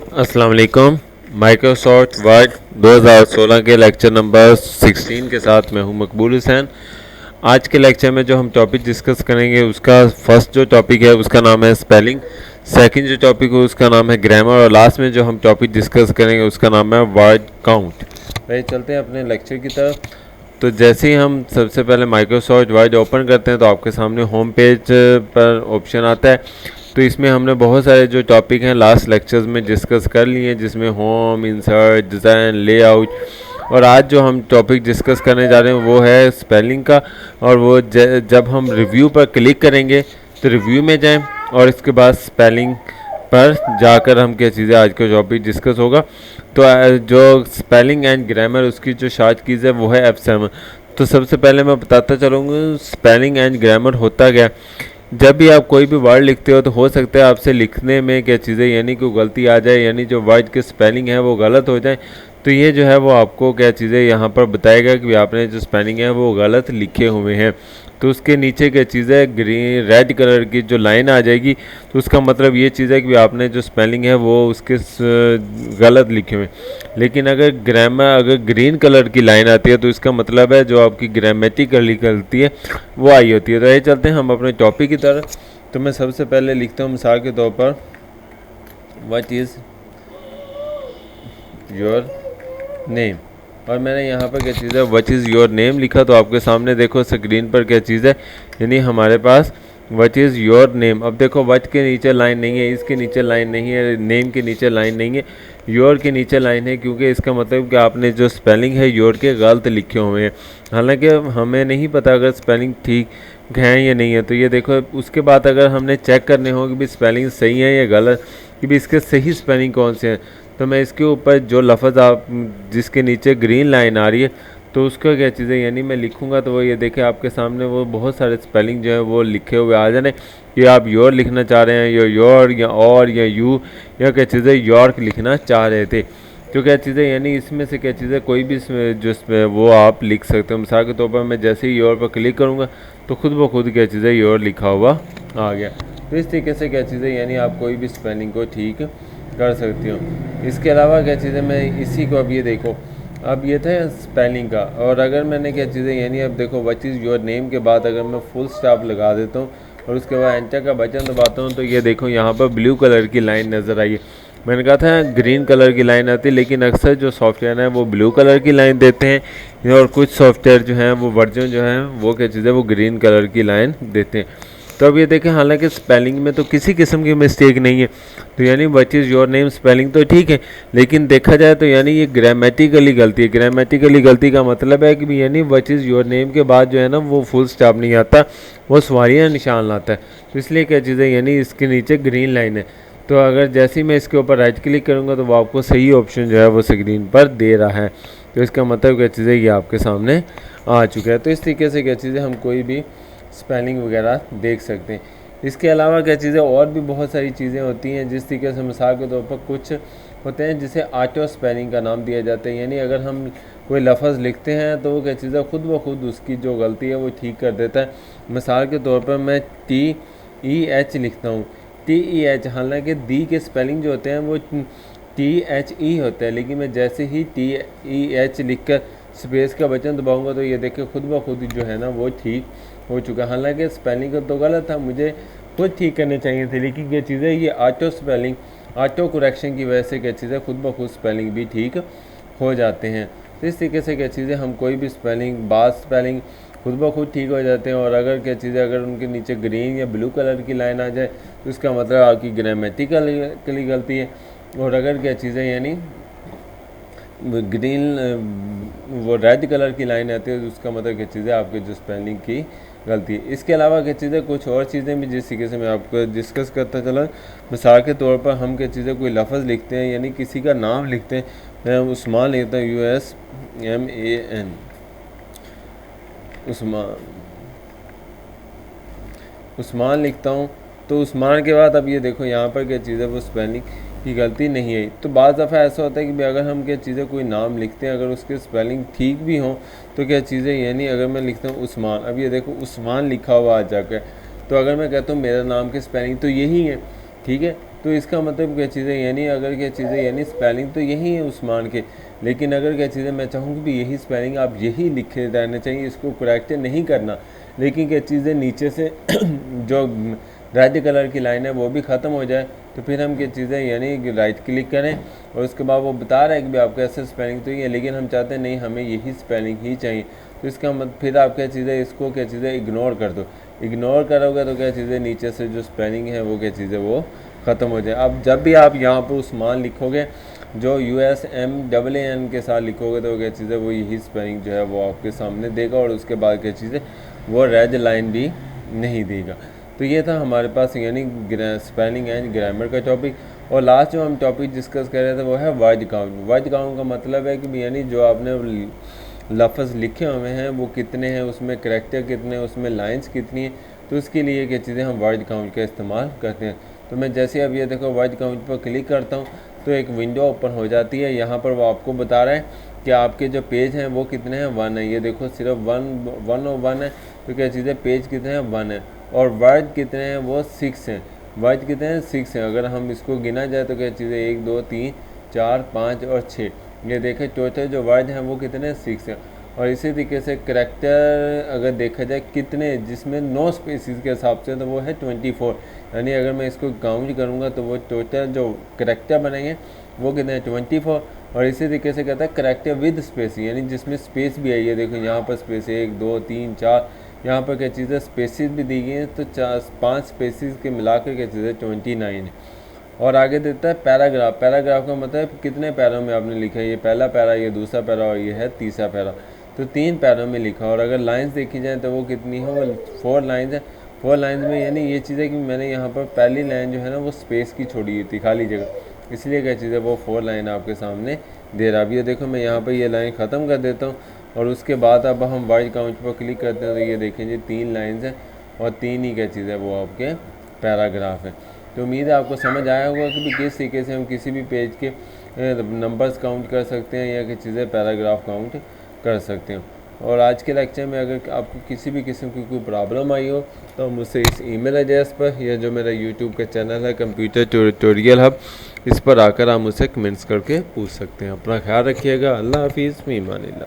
अस्सलाम वालेकुम। Microsoft word 2016 के लेक्चर नंबर 16 के साथ मैं हूं मकबूल हुसैन। आज के लेक्चर में जो हम टॉपिक डिस्कस करेंगे उसका फर्स्ट जो टॉपिक है उसका नाम है स्पेलिंग, सेकंड जो टॉपिक है उसका नाम है ग्रामर और लास्ट में जो हम टॉपिक डिस्कस करेंगे उसका नाम है वर्ड काउंट। भाई चलते हैं अपने लेक्चर की तरफ। तो जैसे ही हम सबसे पहले माइक्रोसॉफ्ट वर्ड ओपन करते हैं तो आपके सामने होम पेज पर ऑप्शन आता है। तो इसमें हमने बहुत सारे जो टॉपिक हैं लास्ट लेक्चर्स में डिस्कस कर लिए हैं, जिसमें होम, इंसर्ट, डिज़ाइन, लेआउट, और आज जो हम टॉपिक डिस्कस करने जा रहे हैं वो है स्पेलिंग का। और वो जब हम रिव्यू पर क्लिक करेंगे तो रिव्यू में जाएं और इसके बाद स्पेलिंग पर जाकर हम क्या चीज़ें आज का टॉपिक डिस्कस होगा। तो जो स्पेलिंग एंड ग्रामर उसकी जो शॉर्ट कीज़ है वो है F7। तो सबसे पहले मैं बताता चलूँगा स्पेलिंग एंड ग्रामर होता क्या। जब भी आप कोई भी वर्ड लिखते हो तो हो सकता है आपसे लिखने में क्या चीज़ें यानी कोई गलती आ जाए, यानी जो वर्ड की स्पेलिंग है वो गलत हो जाए। तो ये जो है वो आपको क्या चीज़ें यहाँ पर बताएगा कि आपने जो स्पेलिंग है वो गलत लिखे हुए हैं। तो उसके नीचे क्या चीज़ है, ग्रीन रेड कलर की जो लाइन आ जाएगी, तो उसका मतलब ये चीज़ है कि आपने जो स्पेलिंग है वो उसके गलत लिखे हुए। लेकिन अगर ग्रीन कलर की लाइन आती है तो इसका मतलब है जो आपकी ग्रामेटिकली गलती है वो आई होती है। तो ये चलते हैं हम अपने टॉपिक की तरफ। तो मैं सबसे पहले लिखता हूँ मिसाल के तौर पर व्हाट इज़ योर नेम, और मैंने यहाँ पर क्या चीज़ है व्हाट इज़ योर नेम लिखा। तो आपके सामने देखो स्क्रीन पर क्या चीज़ है, यानी हमारे पास व्हाट इज़ योर नेम। अब देखो व्हाट के नीचे लाइन नहीं है, इसके नीचे लाइन नहीं है, नेम के नीचे लाइन नहीं है, योर के नीचे लाइन है, क्योंकि इसका मतलब कि आपने जो स्पेलिंग है योर के गलत लिखे हुए हैं। हालांकि हमें नहीं पता अगर स्पेलिंग ठीक है या नहीं है। तो ये देखो उसके बाद अगर हमने चेक करने हो कि भी स्पेलिंग सही है या गलत, कि भी इसके सही स्पेलिंग कौन से हैं, तो मैं इसके ऊपर जो लफ्ज़ आप जिसके नीचे ग्रीन लाइन आ रही है तो उसका क्या चीज़ है यानी मैं लिखूंगा तो वो ये देखें आपके सामने वो बहुत सारे स्पेलिंग जो है वो लिखे हुए आ जाने कि आप योर लिखना चाह रहे हैं या योर या और या यू या क्या चीज़ है यॉर्क लिखना चाह रहे थे। तो क्या चीज़ है यानी इसमें से क्या चीज़ है कोई भी जो वो आप लिख सकते हो। मिसाल के तौर पर मैं जैसे ही योर पर क्लिक करूँगा तो खुद ब खुद क्या चीज़ है योर लिखा हुआ आ गया। तो इस तरीके से क्या चीज़ है यानी आप कोई भी स्पेलिंग को ठीक कर सकती हो। इसके अलावा क्या चीज़ है मैं इसी को अब ये देखो, अब ये था स्पेलिंग का, और अगर मैंने क्या चीज़ है यानी अब देखो व्हाट इज़ योर नेम के बाद अगर मैं फुल स्टॉप लगा देता हूँ और उसके बाद एंटर का बटन दबाता हूँ तो ये देखो यहाँ पर ब्लू कलर की लाइन नज़र आई है। मैंने कहा था ग्रीन कलर की लाइन आती है, लेकिन अक्सर जो सॉफ्टवेयर हैं वो ब्लू कलर की लाइन देते हैं और कुछ सॉफ्टवेयर जो हैं वो वर्जन जो हैं वो क्या चीज़ है वो ग्रीन कलर की लाइन देते हैं। तो अब ये देखें हालांकि स्पेलिंग में तो किसी किस्म की मिस्टेक नहीं है। तो यानी what is your name spelling तो ठीक है, लेकिन देखा जाए तो यानी ये ग्रामेटिकली गलती है। ग्रामेटिकली गलती का मतलब है कि यानी व्हाट इज़ योर नेम के बाद जो है ना वो फुल स्टॉप नहीं आता, वो सवारियाँ निशान लाता है। तो इसलिए क्या चीज़ है यानी इसके नीचे ग्रीन लाइन है। तो अगर जैसे ही मैं इसके ऊपर राइट क्लिक करूँगा तो वो आपको सही ऑप्शन जो है वो स्क्रीन पर दे रहा है। तो इसका मतलब क्या चीज़ है ये आपके सामने आ चुका है। तो इस तरीके से क्या चीज़ है हम कोई भी स्पेलिंग वगैरह देख सकते हैं। इसके अलावा क्या चीज़ें और भी बहुत सारी चीज़ें होती हैं, जिस तरीके से मिसाल के तौर पर कुछ होते हैं जिसे ऑटो स्पेलिंग का नाम दिया जाता है। यानी अगर हम कोई लफ्ज़ लिखते हैं तो वो क्या चीज़ है खुद ब खुद उसकी जो गलती है वो ठीक कर देता है। मिसाल के तौर पर मैं TEH लिखता हूँ, TEH, हालांकि दी के स्पेलिंग जो होते हैं वो THE होता है, लेकिन मैं जैसे ही TEH लिख कर स्पेस का बटन दबाऊँगा तो ये देखिए खुद ब खुद जो है ना वो ठीक हो चुका। हालांकि स्पेलिंग तो गलत था, मुझे खुद ठीक करने चाहिए थे, लेकिन ये चीज़ें ये ऑटो स्पेलिंग ऑटो करेक्शन की वजह से क्या चीज़ें खुद ब खुद स्पेलिंग भी ठीक हो जाते हैं। तो इस तरीके से क्या चीज़ें हम कोई भी स्पेलिंग बात स्पेलिंग खुद ब खुद ठीक हो जाते हैं। और अगर क्या चीज़ें अगर उनके नीचे ग्रीन या ब्लू कलर की लाइन आ जाए तो इसका मतलब आपकी ग्रामेटिकली गलती है। और अगर क्या चीज़ें यानी ग्रीन वो रेड कलर की लाइन आती है तो उसका मतलब क्या चीज़ है आपके जो स्पेलिंग की गलती है। इसके अलावा क्या चीज़ें कुछ और चीज़ें भी जिस तरीके से मैं आपको डिस्कस करता चला। मिसाल के तौर पर हम क्या चीज़ें कोई लफ्ज़ लिखते हैं यानी किसी का नाम लिखते हैं, मैं उस्मान लिखता हूँ USMAN उस्मान लिखता हूँ। तो उस्मान के बाद अब ये देखो यहाँ पर क्या चीज़ है वो स्पेलिंग की गलती नहीं है। तो बाज़ दफ़ा ऐसा होता है कि अगर हम क्या चीज़ें कोई नाम लिखते हैं अगर उसके स्पेलिंग ठीक भी हों तो क्या चीज़ें यानी अगर मैं लिखता हूँ उस्मान, अब ये देखो उस्मान लिखा हुआ आ जाकर, तो अगर मैं कहता हूँ मेरा नाम की स्पेलिंग तो यही है, ठीक है, तो इसका मतलब क्या चीज़ है, यानी अगर क्या चीज़ है, यानी स्पेलिंग तो यही है उस्मान के, लेकिन अगर क्या चीज़ है मैं चाहूँगी भी यही स्पेलिंग आप यही लिखे रहना चाहिए, इसको करेक्ट नहीं करना। लेकिन क्या चीज़ है नीचे से जो रेड कलर की लाइन है वो भी ख़त्म हो जाए, तो फिर हम क्या चीज़ है यानी राइट क्लिक करें और उसके बाद वो बता रहा है कि भाई आपका ऐसा स्पेलिंग तो ही है, लेकिन हम चाहते हैं नहीं हमें यही स्पेलिंग ही चाहिए। तो इसका मतलब फिर आप क्या चीज़ है इसको क्या चीज़ है इग्नोर कर दो। इग्नोर करोगे तो क्या चीज़ है नीचे से जो स्पेलिंग है वो क्या चीज़ है वो ख़त्म हो जाए। अब जब भी आप यहाँ पर उस्मान लिखोगे जो USMAAN के साथ लिखोगे तो क्या चीज़ है वो यही स्पेलिंग जो है वो आपके सामने देगा और उसके बाद क्या चीज़ है वो रेड लाइन भी नहीं देगा। तो ये था हमारे पास यानी स्पेलिंग एंड ग्रामर का टॉपिक। और लास्ट जो हम टॉपिक डिस्कस कर रहे थे वो है वर्ड काउंट। वर्ड काउंट का मतलब है कि यानी जो आपने लफ्ज़ लिखे हुए हैं वो कितने हैं, उसमें करैक्टर कितने हैं, उसमें लाइंस कितनी हैं, तो उसके लिए क्या चीज़ें हम वर्ड काउंट का इस्तेमाल करते हैं। तो मैं जैसे अब ये देखो वर्ड काउंट पर क्लिक करता हूँ तो एक विंडो ओपन हो जाती है। यहाँ पर वो आपको बता रहा है कि आपके जो पेज हैं वो कितने हैं, 1 है। ये देखो सिर्फ 1 और 1 है, तो क्या चीज़ है पेज कितने हैं, 1 है। और वर्ड कितने हैं वो 6 हैं। वर्ड कितने हैं 6 हैं। अगर हम इसको गिना जाए तो क्या चीज़ है 1 2 3 4 5 और 6, ये देखें टोटल जो वर्ड हैं वो कितने 6 हैं। और इसी तरीके से करैक्टर अगर देखा जाए कितने, जिसमें 9 स्पेसिस के हिसाब से, तो वो है 24। यानी अगर मैं इसको काउंट करूँगा तो वो टोटल जो करैक्टर बनेंगे वो कितने हैं 24। और इसी तरीके से कहता है करैक्टर विद स्पेस, यानी जिसमें स्पेस भी है। ये देखो यहाँ पर स्पेस 1 2 3 4, यहाँ पर क्या चीज़ है स्पेसिस भी दी गई हैं, तो 5 स्पेसिस के मिलाकर क्या चीज़ है 29 है। और आगे देता है पैराग्राफ। पैराग्राफ का मतलब कितने पैरों में आपने लिखा है, ये पहला पैरा, ये दूसरा पैरा और ये है तीसरा पैरा, तो 3 पैरों में लिखा। और अगर लाइंस देखी जाए तो वो कितनी है, वो 4 लाइंस है। 4 लाइंस में यानी ये चीज़ है कि मैंने यहाँ पर पहली लाइन जो है ना वो स्पेस की छोड़ी हुई थी, खाली जगह, इसलिए क्या चीज़ है वो 4 लाइन आपके सामने दे रहा। अब ये देखो मैं यहाँ पर ये लाइन ख़त्म कर देता हूँ और उसके बाद अब हम वर्ड काउंट पर क्लिक करते हैं तो ये देखें जी 3 लाइन्स हैं और 3 ही क्या चीज़ है वो आपके पैराग्राफ है। तो उम्मीद है आपको समझ आया होगा कि भी किस तरीके से हम किसी भी पेज के नंबर्स काउंट कर सकते हैं या किसी चीज़ें पैराग्राफ काउंट कर सकते हैं। और आज के लेक्चर में अगर आपको किसी भी किस्म की कोई प्रॉब्लम आई हो तो मुझसे इस ईमेल एड्रेस पर या जो मेरा यूट्यूब का चैनल है कंप्यूटर ट्यूटोरियल हब, इस पर आकर आप मुझसे कमेंट्स करके पूछ सकते हैं। अपना ख्याल रखिएगा। अल्लाह हाफिज़, फ़ी अमानिल्लाह।